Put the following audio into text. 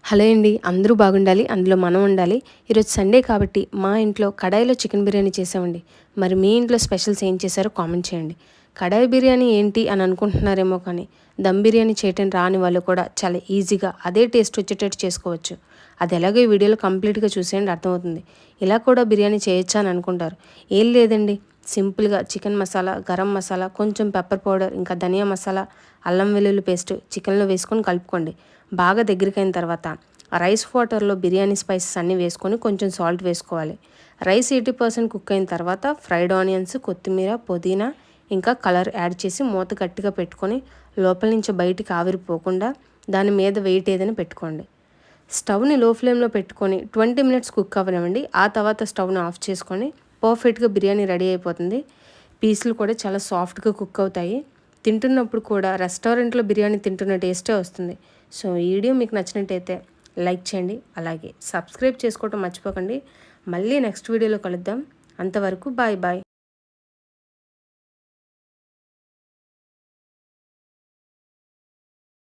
Hello అండి, అందరూ బాగుండాలి, అందులో మనం ఉండాలి. ఈరోజు సండే కాబట్టి మా ఇంట్లో కడాయిలో చికెన్ బిర్యానీ చేసామండి. మరి మీ ఇంట్లో స్పెషల్స్ ఏం చేశారో కామెంట్ చేయండి. కడాయి బిర్యానీ ఏంటి అని అనుకుంటున్నారేమో, కానీ దమ్ బిర్యానీ చేయటం రాని వాళ్ళు కూడా చాలా ఈజీగా అదే టేస్ట్ వచ్చేటట్టు చేసుకోవచ్చు. అది ఎలాగో ఈ వీడియోలో కంప్లీట్గా చూసేయండి, అర్థమవుతుంది. ఇలా కూడా బిర్యానీ చేయొచ్చా అని అనుకుంటారు. ఏం లేదండి, సింపుల్గా చికెన్ మసాలా, గరం మసాలా, కొంచెం పెప్పర్ పౌడర్, ఇంకా ధనియా మసాలా, అల్లం వెల్లుల్లి పేస్ట్ చికెన్లో వేసుకొని కలుపుకోండి. బాగా దగ్గరికైన తర్వాత రైస్ వాటర్లో బిర్యానీ స్పైసెస్ అన్నీ వేసుకొని కొంచెం సాల్ట్ వేసుకోవాలి. రైస్ 80% కుక్ అయిన తర్వాత ఫ్రైడ్ ఆనియన్స్, కొత్తిమీర, పుదీనా ఇంకా కలర్ యాడ్ చేసి మూత గట్టిగా పెట్టుకొని లోపల నుంచి బయటికి ఆవిరిపోకుండా దాని మీద వెయిట్ ఏదైనా పెట్టుకోండి. స్టవ్ని లో ఫ్లేమ్లో పెట్టుకొని 20 మినిట్స్ కుక్ అవ్వనివ్వండి. ఆ తర్వాత స్టవ్ని ఆఫ్ చేసుకొని పర్ఫెక్ట్గా బిర్యానీ రెడీ అయిపోతుంది. పీసులు కూడా చాలా సాఫ్ట్గా కుక్ అవుతాయి. తింటున్నప్పుడు కూడా రెస్టారెంట్లో బిర్యానీ తింటున్న టేస్టే వస్తుంది. సో ఈ వీడియో మీకు నచ్చినట్టయితే లైక్ చేయండి, అలాగే సబ్స్క్రైబ్ చేసుకోవటం మర్చిపోకండి. మళ్ళీ నెక్స్ట్ వీడియోలో కలుద్దాం. అంతవరకు బాయ్ బాయ్.